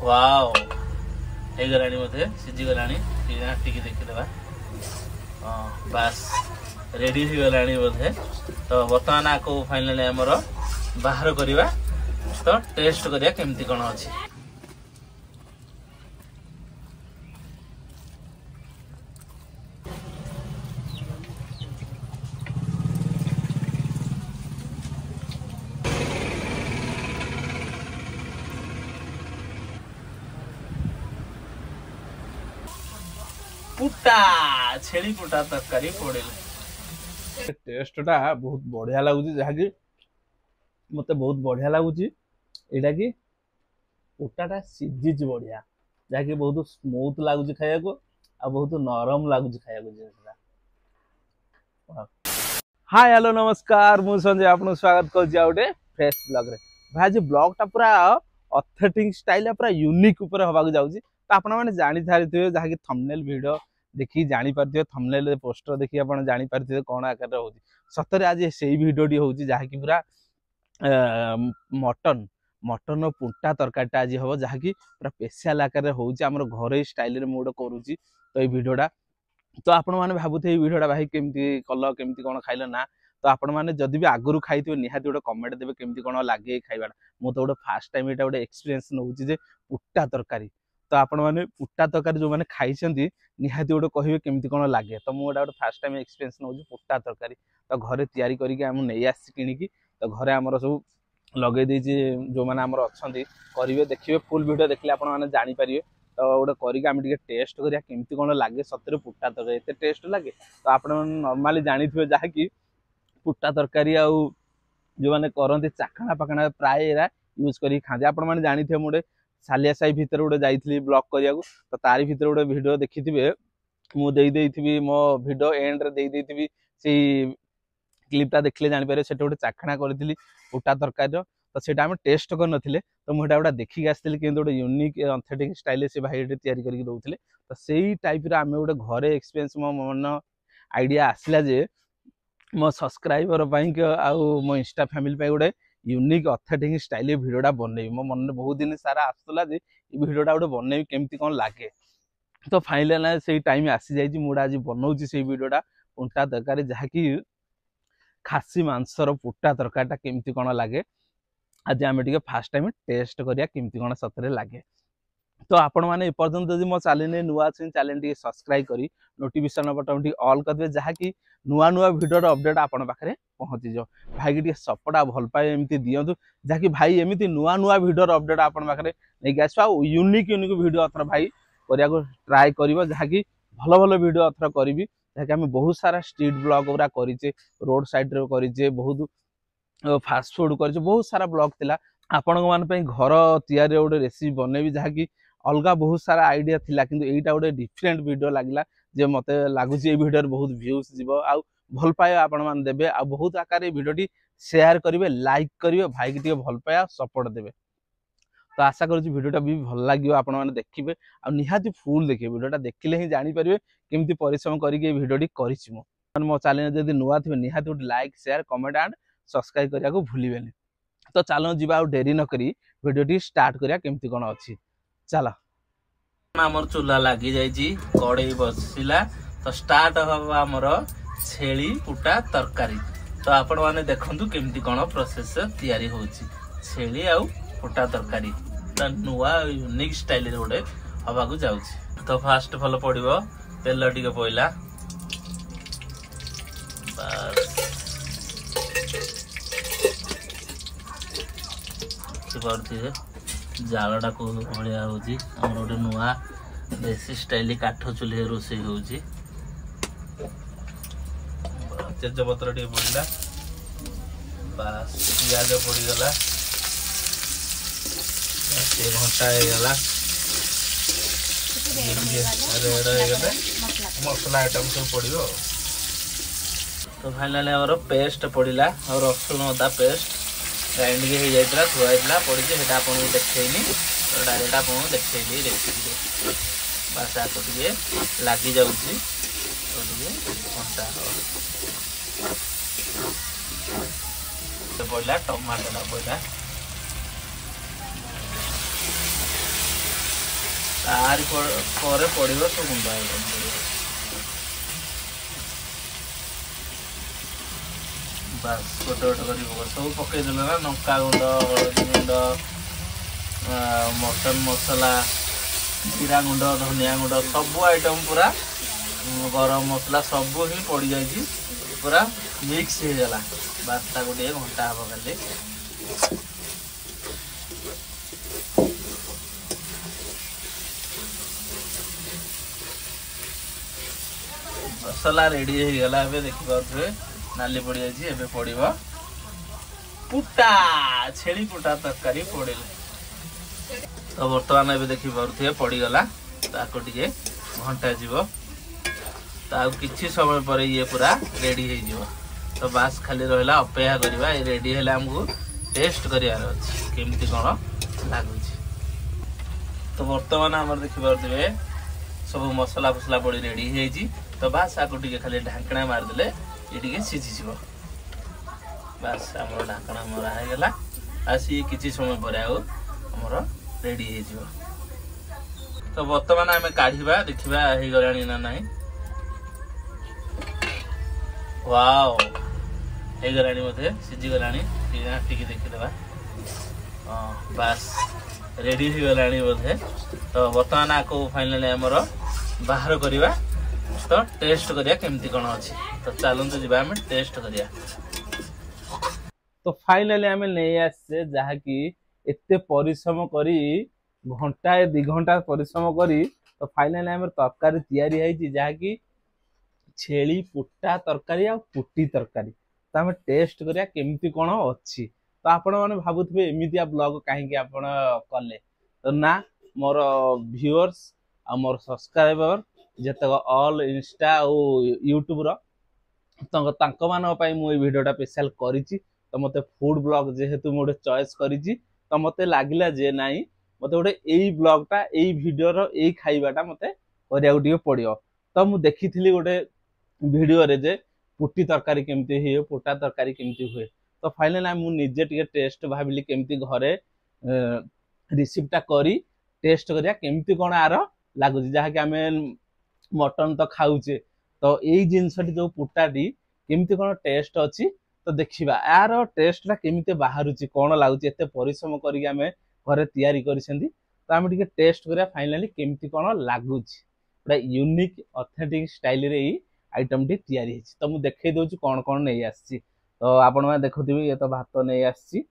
Wow हे गलानी मते सिझी गलानी टिके देखिदेबा बस रेडी हो गलानी बोधे। तो बर्तमान आको फाइनली हमर बाहर करिवा तो टेस्ट करिया केमती कोन अछि। पुटा छेली पुटा तरकारी पड़े टेस्टा बहुत बढ़िया लगुच जहाँकि मत बहुत बढ़िया लगुच यहाँ कि पुटाटा सीझी बढ़िया जहाँकि बहुत स्मूथ लगुच खाया आ बहुत नरम लगुच खाया। हाय हेलो नमस्कार मु संजय आपन स्वागत कर फ्रेश ब्लॉग रे। भाई आज ब्लॉगटा पूरा ऑथेंटिक स्टाइल पूरा यूनिक ऊपर हवा जाउची। तो आपण माने जानि थारिथिबे जहाँकि थंबनेल वीडियो देखि जानि पारथिबे थंबनेल पोस्टर देखि आपण जानि पारथिबे कोन आकार होउची। सतरे आज सेही वीडियोटी होउची जहाँकि पूरा मटन पुंटा तरकारीटा आज हम जहाँकि पूरा स्पेशल आकार होउची हमर घरे स्टाइल रे मोड करूची। तो ये वीडियोटा तो आपण माने भाबुथे वीडियोटा भाई केमती कल केमती कोन खाइलो ना। तो आपण माने जदि भी आगुरु खाइथिबे निहाती गोटे कमेंट देबे केमती कोन लागे खाइबाटा। मो तो गोटे फर्स्ट टाइम एटा गोटे एक्सपीरियंस नउची जे पुट्टा तरकारी। तो आपण माने पुट्टा तरकारी जो माने खाइछंती निहाती गोटे कहिबे केमती कोन लागे। तो मो गोटे फर्स्ट टाइम एक्सपीरियंस नउची पुट्टा तरकारी। तो घरे तयारी करिके हम नै आसी किनिकी तो घरे हमर सब लगे देछि जो माने हमर अछंती करिवे देखिबे फुल वीडियो देखले आपण माने जानि परिबे। तो गोटे करिके हम टिके टेस्ट करिया केमती कोन लागे सतरे पुट्टा तरकारी एते टेस्ट लागे। तो आपण नॉर्मली जानिथिबे जहाँकि पुट्टा तरकारी आ जो माने करंती चाखणा पाखणा प्राय एरा यूज करी खांदे। आपण माने जानिथिबे मोडे सालिया साई भीतर गोटे जाइथिली ब्लॉग करिया को। तो तारी भीतर गोटे वीडियो देखिथिबे मु देई देइथिबी मो वीडियो एंड रे देई देइथिबी सेही क्लिपटा देखले जानि पारे सेटे गोटे चाखणा करथिली पुट्टा तरकारी रो। तो सेटा हम टेस्ट कर नथिले तो मुटा गोटा देखि आस्थिली कि गोटे यूनिक ऑथेंटिक स्टाइल से भाई एटे तयारी करके दउथिले। तो सेही टाइप रे हम गोटे घरे एक्सपीरियंस मो मन आइडिया आसला जे मो सब्सक्राइबर पाई आ मो इंस्टा फैमिली पाई गोटे यूनिक ऑथेंटिक स्टाइल वीडियोटा बनैबी। मो मन में बहुत दिन सारा आसला जे वीडियोटा गोटे बनैबी केमती कोन लागे। तो फाइनल ना से टाइम आसी जाइए मुझे आज बनाऊँगी से वीडियोटा पुंटा तरकारी जहाँकि खासी मांसर पुट्टा तरकारीटा केमती कोन लागे आज आम टे फास्ट टाइम टेस्ट करिया केमती कोन सतरे लागे। तो आपण मैंने एपर्तंत जब मो चैनल नुआ चैनल टी सब्सक्राइब करी नोटिफिकेशन बटन टी ऑल कर देबे जहाँकि नुआ नुआ वीडियो अपडेट आपण पाखरे पहुंची जाओ। भाई की सपोर्ट भल पाए एमती दियंतु जहाँकि भाई एमती नुआ नुआ वीडियो अपडेट आपण पाखरे नहीं आसो आ यूनिक यूनिक वीडियो अथर भाई करिया को ट्राई करिवो जहाँकि भल भल वीडियो अथर करी जहाँकि आम बहुत सारा स्ट्रीट ब्लॉग गुरा करिचे रोड साइड रे करिचे बहुत फास्ट फूड करिचे बहुत सारा ब्लॉग थिला। आपण मान पे घर तैयारी गोटे रेसिपी बनैबी जहाँकि अलगा बहुत सारा आइडिया थिला किंतु एटा गोटे डिफरेंट वीडियो लागला जे मते लागुची ए वीडियो बहुत व्यूज जीवो आ भल पाए आपण मान देबे आ बहुत आकार वीडियोटी शेयर करिवे लाइक करिवे भाई की भल पाए सपोर्ट देबे। तो आशा करूँ वीडियोटा भी भल लगे आपण मैंने देखिए आ निहाती फुल देखिए वीडियोटा देखिले ही जानी पारे केमती परिश्रम करके वीडियोटी करिछि मो चैनल जदि नुआ थे निहाती गोटे like share comment and subscribe करिया को भूलिबेनी। तो चलो जीवा आ डेरी न करी वीडियोटी स्टार्ट करिया केमती कोन अछि चलो। हमर चूल्हा लागी जाइछि कड़ई बसिला तो स्टार्ट हवा हमर छेली पुट्टा तरकारी। तो आपण माने देखंतु केमती कोन प्रोसेस तयारी होछि छेली आ पुट्टा तरकारी नुआ यूनिक स्टाइल रे गोटे हवा को जाउछि। तो फास्ट फल पड़िबो तेल टिके पइला बस जालटा को भाया होछि हमर गोटे नुआ देसी स्टाइल काठ चूल्हे रोषे होछि। तेजपत्र टिके पड़िला बस पियाज पड़ीगला घंटा होगा मसला आइटम सब पड़ो। तो फाइनाल आम पेस्ट पड़ा और रसुण अदा पेस्ट ग्राइंड हो जाता थुआ पड़ी से आपको देखनी तो डायरेक्ट आपको देखी रेसिपी बास आपको टे लगी जाऊँगी घंटा पड़ा टमाटोटा पड़ा तारी पर पड़ो तो गुंड आइटम पड़ो बस गोटे गोटे कर सब पकईदे ना लंका गुंड हलदी गुंड मटन मसला जीरा गुंड धनिया गुंड सब आइटम पूरा गरम मसला सब ही पड़ जाए पूरा मिक्स हो गला बास गोटे घंटा हम खाली मसला रेडी हो गला देखिपे नाली पड़ जाए पड़ो पुटा छेली पुटा तरकारी पड़े तो बर्तमान ए देखिपे पड़गला टे घंटा जीव तो किसी समय पर ये पूरा रेडी हो तो बास खाली रहा अपेक्षा करवा रेडी है आमको टेस्ट करार केमती कौन लगुच तो बर्तमान आम देखिपे सब मसला फसला पड़ी रेडी हो तो बास आपको खाली ढाकना मारदे ये सीझीज बास आम ढाकना मरा होगा आसी किसी समय पर आमर रेडी हो तो बर्तमान आम काढ़ा देखा हो गला ना ना वाओ हो गला सीझीगला टी देखीदे बास रेडी हो गला बोधे तो बर्तमान आपको फाइनाली आमर बाहर करवा तो टेस्ट करिया केमती कौन अच्छी तो चलते जी आम टेस्ट करिया तो फाइनाली आम नहीं आसे जहाँकि एते परिश्रम करी घंटा 2 घंटा परिश्रम करी तो फाइनाली आम तरकारी तैयारी है जहाँकि छेली पुट्टा तरकारी आ पुटी तरकारी तो आम टेस्ट करिया केमती कौन अच्छी तो आपण मैंने भावुवे एमितिया ब्लॉग कहीं आपण कले तो ना मोर व्यूअर्स आ मोर सब्सक्राइबर जेतक ऑल इंस्टा और यूट्यूब तो मुझे वीडियोटा स्पेशल करी तो मत फूड ब्लॉग जेहेतु मुझे चॉइस करी तो मत लगिला जे नाई मत गोटे यही ब्लॉगटा यही वीडियोर यही खाइबाटा मत करिया पड़ो तो मुझे देखी गोटे वीडियो रे जे पुटी तरकारी केमती हुए पुटा तरकारी केमती हुए तो फाइनली मुझे टे टेस्ट भाविली केमती घरे रिसीप्टा करी टेस्ट करिया केमती कौन आर लगुच जहाँकि आम मटन तो खाऊचे तो यही जिनसटी जो पुटाटी केमती कौन टेस्ट अच्छी तो देखा यार टेस्टा केमती बाहर कौन लगुच एत परिश्रम करके आम घरे तैयारी कर तो आम टे टेस्ट करिया फाइनाली केमती कौन लगुच पूरा यूनिक ऑथेंटिक स्टाइल रे आइटम टी तैयारी है तो मुझे देखई दूसरी कौन कौन नहीं आसी तो आपण मैंने देखुवे ये तो भात नहीं आसी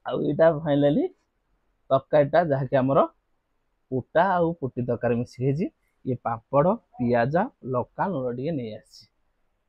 आईटा फाइनाली तरकारीटा जहाँकि आमर पुटा आ पुटी तरकारी मिसिकी ये पापड़ पियाज लका लुण टे नहीं आसी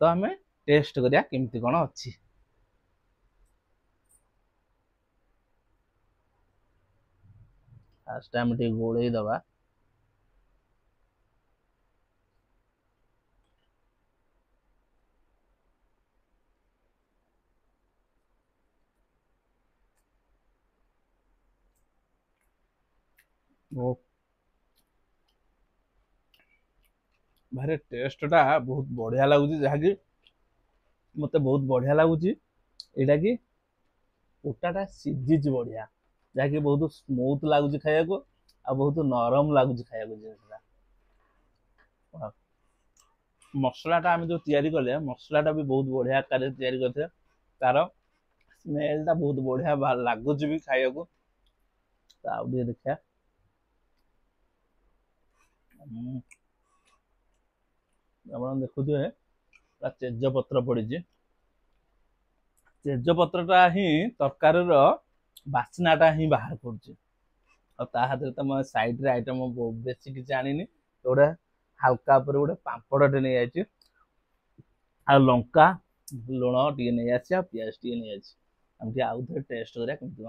तो आम टेस्ट करिया केमती कौन अच्छी फास्ट आम टे गोले दबा भारे टेस्टा बहुत बढ़िया लगुच जहाँकि मत बहुत बढ़िया लगुच यहाँ कि पुटाटा सीझी बढ़िया जहाँकि बहुत स्मूथ लगुच खाया आ बहुत नरम लगुच खाया जिनसा मसलाटा आम जो तैयारी कले मसलाटा भी बहुत बढ़िया आकार तैयारी करते तार स्मेलटा बहुत बढ़िया लगुच भी खाया देखा आप देखुए तेजपत्र पड़ी तेजपत्रटा ही तरकार बास्नाटा ही बाहर कर तो मैं साइड रे आइटम बेसी किसी आनी गोटे हल्का गोटे पापड़े नहीं आई आ लंका लुण टे नहीं आसी पियाज टे नहीं आसी आउ थे टेस्ट करा केमती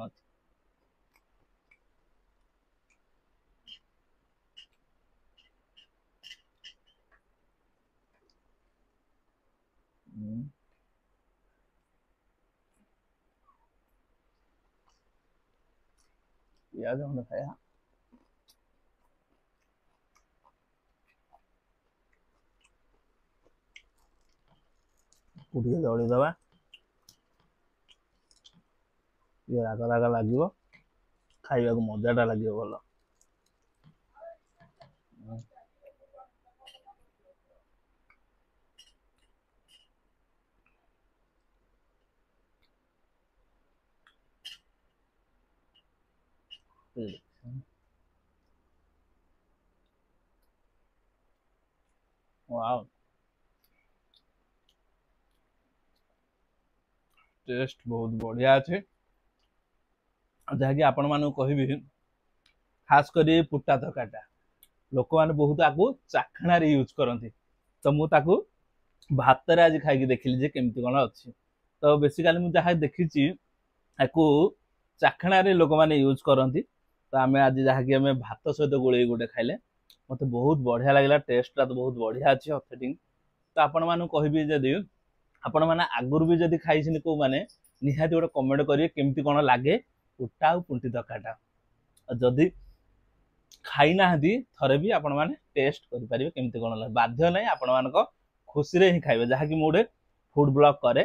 पियाज हमने खाया पुटिया दौड़ी दबा ये राग राग लगे खाइबा मजाटा लगे भल वाओ टेस्ट बहुत बढ़िया अच्छे जहाँकि आपण मानू कहबी खास कर पुट्टा तरकाटा लोक मैंने बहुत आपको चाखणार यूज करती तो मुझे भात आज खाई देखिली जे केमती कौन अच्छी तो बेसिकाली मुझे जहाँ देखी चाखणार लोक मैंने यूज करती तो आम आज जहाँकि आम भात सहित गोले गोटे खाइले मत बहुत बढ़िया लगे टेस्टा तो बहुत बढ़िया अच्छी ऑथेंटिक तो आपण मानू कहबी जदि आपण मैंने आगुरी भी जदि खाई कौ मैंने निहाती गोटे कमेंट करेंगे केमती कौन लगे पुट्टा और पुंटी तरकाटा जदि खाई ना थरे भी आपण मैंने टेस्ट करेंगे केमती कौन लगे बाध्य ना आपण मान खुशी रे ही खाइबे जहाँकि मुझे फूड ब्लॉग करे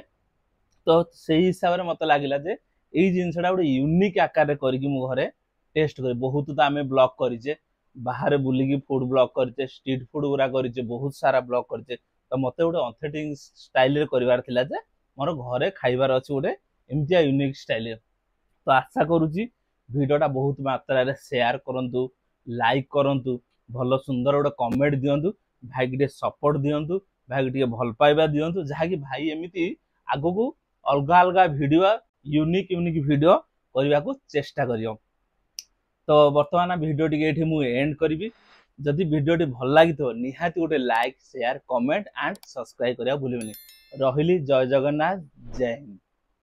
तो से हिसाब से मत लगिला जे यही जिनसा गोटे यूनिक आकार करके मु घरे टेस्ट कर बहुत तो आम ब्लॉग करें बाहर बुलिकी फूड ब्लॉग करें स्ट्रीट फूड गुरा करें बहुत सारा ब्लॉग करें तो मत गोटे ऑथेंटिक स्टाइल करार थिला जे मोर घरे खाइबार अच्छे गोटे एमतिया यूनिक स्टाइल तो आशा करुच्ची भिडियोटा बहुत मात्रा शेयर करूँ लाइक करूँ भल सुंदर गोटे कमेंट दिंतु भाई के सपोर्ट दिंतु भाई के भल पाइबा दिंतु जहाँकि भाई एमती आग को अलग अलग भिडियो यूनिक यूनिक भिडियो करने को चेष्टा करियो तो बर्तमान भिडियो टी मुझे एंड करी जदि भिडियोटी भल लगी तो निहाती गोटे like share comment and subscribe करिया भूलिबेनी रहिली जय जगन्नाथ जय हिंद।